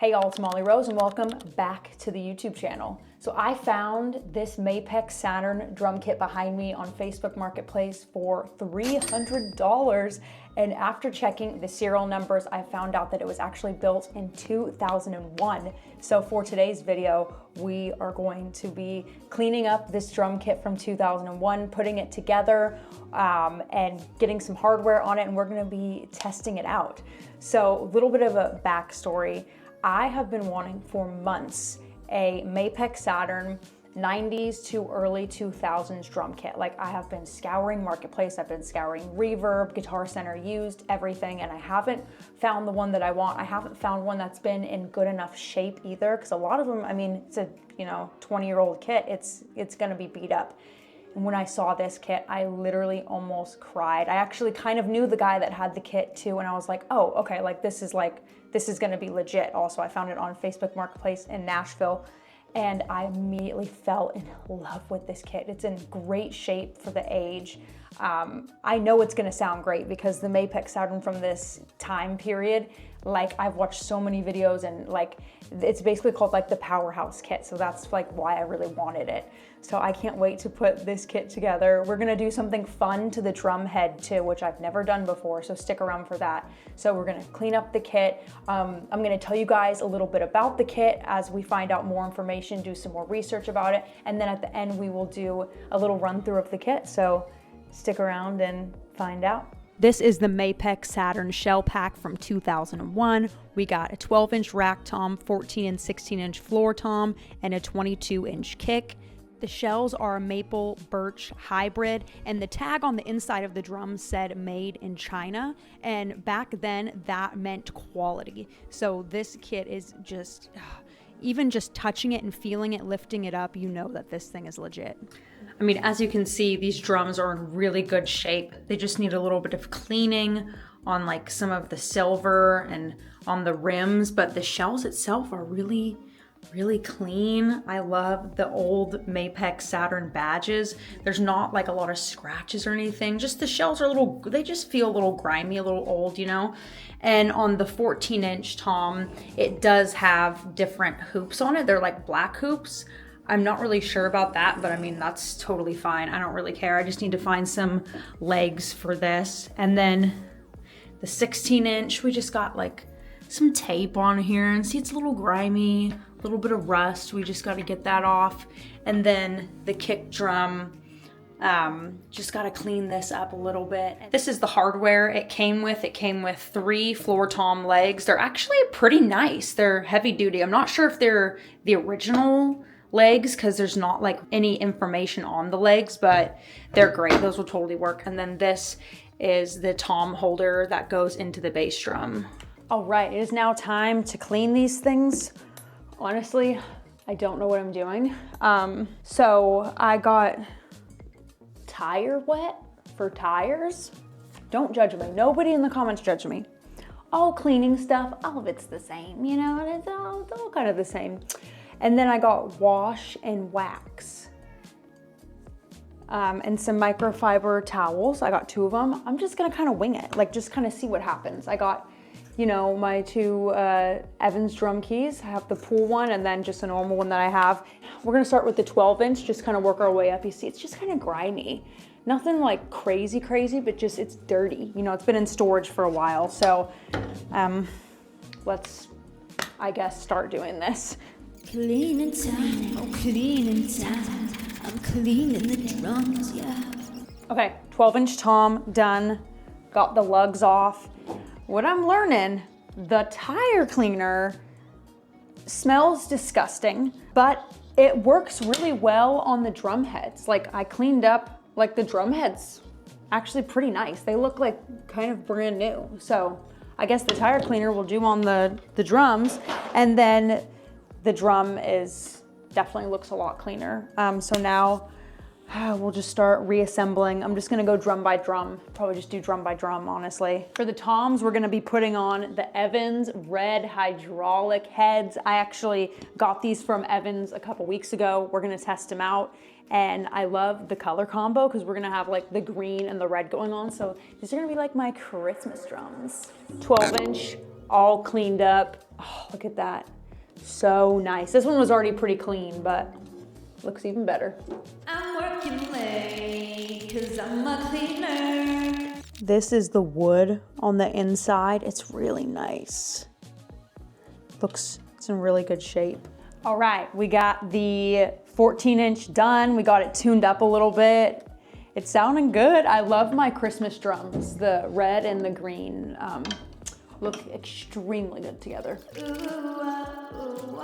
Hey y'all, it's Molly Rose and welcome back to the YouTube channel. So I found this Mapex Saturn drum kit behind me on Facebook Marketplace for $300. And after checking the serial numbers, I found out that it was actually built in 2001. So for today's video, we are going to be cleaning up this drum kit from 2001, putting it together and getting some hardware on it, and we're gonna be testing it out. So a little bit of a backstory. I have been wanting for months a Mapex Saturn 90s to early 2000s drum kit. Like, I have been scouring Marketplace, I've been scouring Reverb, Guitar Center used, everything, and I haven't found the one that I want. I haven't found one that's been in good enough shape either, because a lot of them, I mean, it's a 20-year-old kit, it's gonna be beat up. And when I saw this kit, I literally almost cried. I actually kind of knew the guy that had the kit too, and I was like, oh, okay, this is gonna be legit. Also, I found it on Facebook Marketplace in Nashville, and I immediately fell in love with this kit. It's in great shape for the age. I know it's gonna sound great because the Mapex Saturn from this time period, like, I've watched so many videos, and like, it's basically called like the powerhouse kit. So that's like why I really wanted it. So I can't wait to put this kit together. We're gonna do something fun to the drum head too, which I've never done before, so stick around for that. So we're gonna clean up the kit. I'm gonna tell you guys a little bit about the kit as we find out more information, do some more research about it, and then at the end we will do a little run through of the kit. So stick around and find out. This is the Mapex Saturn shell pack from 2001. We got a 12-inch rack tom, 14 and 16-inch floor tom, and a 22-inch kick. The shells are a maple birch hybrid, and the tag on the inside of the drum said made in China, and back then that meant quality. So this kit is just, even just touching it and feeling it, lifting it up, you know that this thing is legit. I mean, as you can see, these drums are in really good shape. They just need a little bit of cleaning on like some of the silver and on the rims, but the shells itself are really clean. I love the old Mapex Saturn badges. There's not like a lot of scratches or anything. Just the shells are they just feel a little grimy, a little old, you know? And on the 14-inch tom, it does have different hoops on it. They're like black hoops. I'm not really sure about that, but I mean, that's totally fine. I don't really care. I just need to find some legs for this. And then the 16-inch, we just got like some tape on here, and see, it's a little grimy, a little bit of rust. We just got to get that off. And then the kick drum, just got to clean this up a little bit. This is the hardware it came with. It came with 3 floor tom legs. They're actually pretty nice. They're heavy duty. I'm not sure if they're the original legs because there's not like any information on the legs, but they're great. Those will totally work. And then this is the tom holder that goes into the bass drum. All right, it is now time to clean these things. Honestly, I don't know what I'm doing. So I got tire wet for tires. Don't judge me. Nobody in the comments judge me. All cleaning stuff, all of it's the same, you know, and it's all kind of the same. And then I got wash and wax. And some microfiber towels. I got 2 of them. I'm just gonna kind of wing it, like just kind of see what happens. I got, you know, my 2 Evans drum keys. I have the pool one and then just a normal one that I have. We're gonna start with the 12-inch, just kind of work our way up. You see, it's just kind of grimy. Nothing like crazy, but just it's dirty. You know, it's been in storage for a while. So let's, I guess, start doing this. Cleaning time, oh cleaning time, I'm cleaning the drums, yeah. Okay, 12-inch tom done, got the lugs off. What I'm learning, the tire cleaner smells disgusting, but it works really well on the drum heads. Like, I cleaned up, like, the drum heads actually pretty nice. They look like kind of brand new. So I guess the tire cleaner will do on the drums, and then the drum definitely looks a lot cleaner. So now we'll just start reassembling. I'm just gonna go drum by drum. Probably just do drum by drum, honestly. For the toms, we're gonna be putting on the Evans red hydraulic heads. I actually got these from Evans a couple weeks ago. We're gonna test them out. And I love the color combo because we're gonna have like the green and the red going on. So these are gonna be like my Christmas drums. 12-inch, all cleaned up. Oh, look at that. So nice. This one was already pretty clean, but looks even better. I'm working late, cause I'm a cleaner. This is the wood on the inside. It's really nice. It's in really good shape. All right, we got the 14-inch done. We got it tuned up a little bit. It's sounding good. I love my Christmas drums. The red and the green look extremely good together. Ooh, oh, ooh,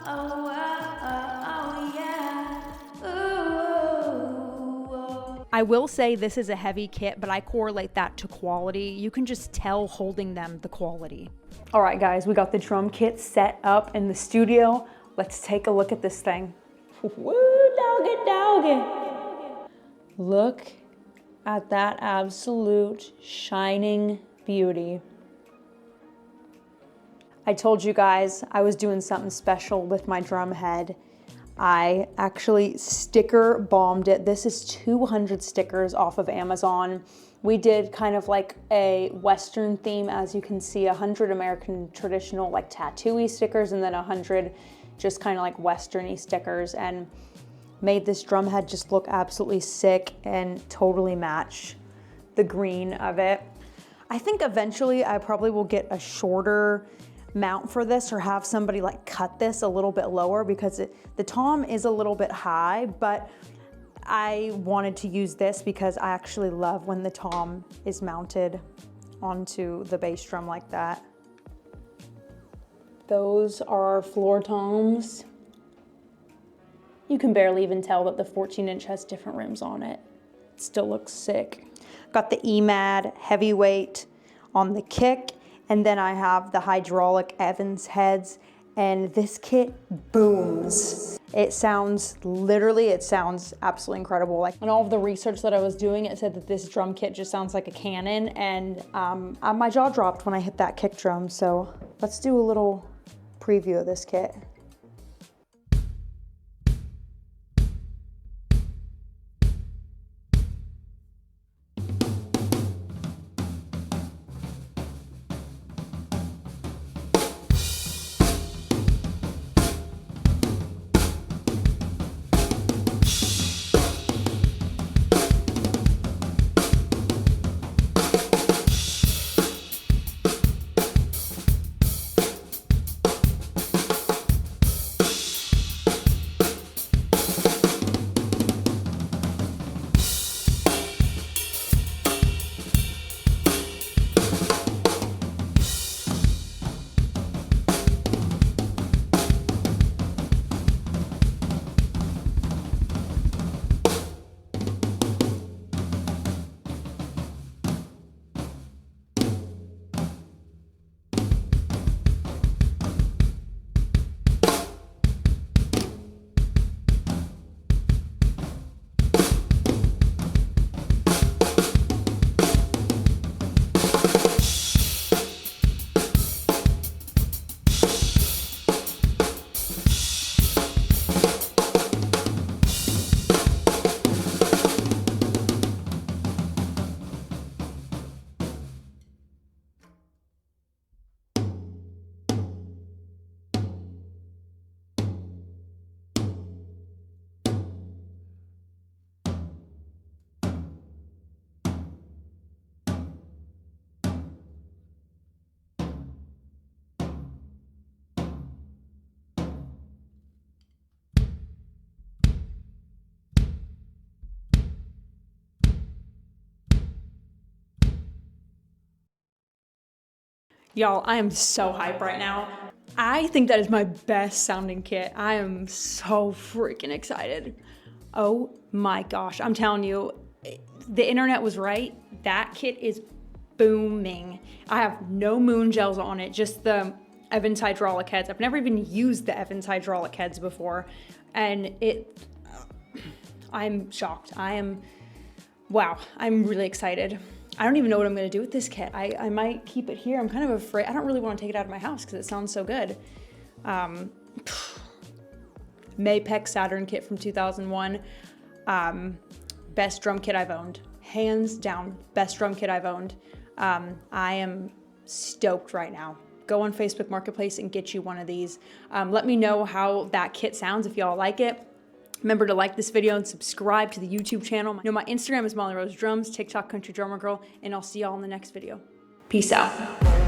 oh, yeah. Ooh, I will say this is a heavy kit, but I correlate that to quality. You can just tell holding them the quality. All right, guys, we got the drum kit set up in the studio. Let's take a look at this thing. Woo, doggy. Look at that absolute shining beauty. I told you guys I was doing something special with my drum head. I actually sticker bombed it. This is 200 stickers off of Amazon. We did kind of like a Western theme, as you can see, 100 American traditional like tattoo-y stickers and then 100 just kind of like Western-y stickers, and made this drum head just look absolutely sick and totally match the green of it. I think eventually I probably will get a shorter mount for this or have somebody like cut this a little bit lower because the tom is a little bit high, but I wanted to use this because I actually love when the tom is mounted onto the bass drum like that. Those are our floor toms. You can barely even tell that the 14-inch has different rims on it. It still looks sick. Got the EMAD heavyweight on the kick, and then I have the hydraulic Evans heads, and this kit booms. It sounds absolutely incredible. Like in all of the research that I was doing, it said that this drum kit just sounds like a cannon, and my jaw dropped when I hit that kick drum. So let's do a little preview of this kit. Y'all, I am so hyped right now. I think that is my best sounding kit. I am so freaking excited. Oh my gosh, I'm telling you, the internet was right. That kit is booming. I have no moon gels on it, just the Evans hydraulic heads. I've never even used the Evans hydraulic heads before, and I'm shocked. Wow, I'm really excited. I don't even know what I'm gonna do with this kit. I might keep it here. I'm kind of afraid. I don't really wanna take it out of my house because it sounds so good. Mapex Saturn kit from 2001. Best drum kit I've owned. Hands down, best drum kit I've owned. I am stoked right now. go on Facebook Marketplace and get you one of these. Let me know how that kit sounds if y'all like it. Remember to like this video and subscribe to the YouTube channel. My Instagram is Molly Rose Drums, TikTok Country Drummer Girl, and I'll see y'all in the next video. Peace out.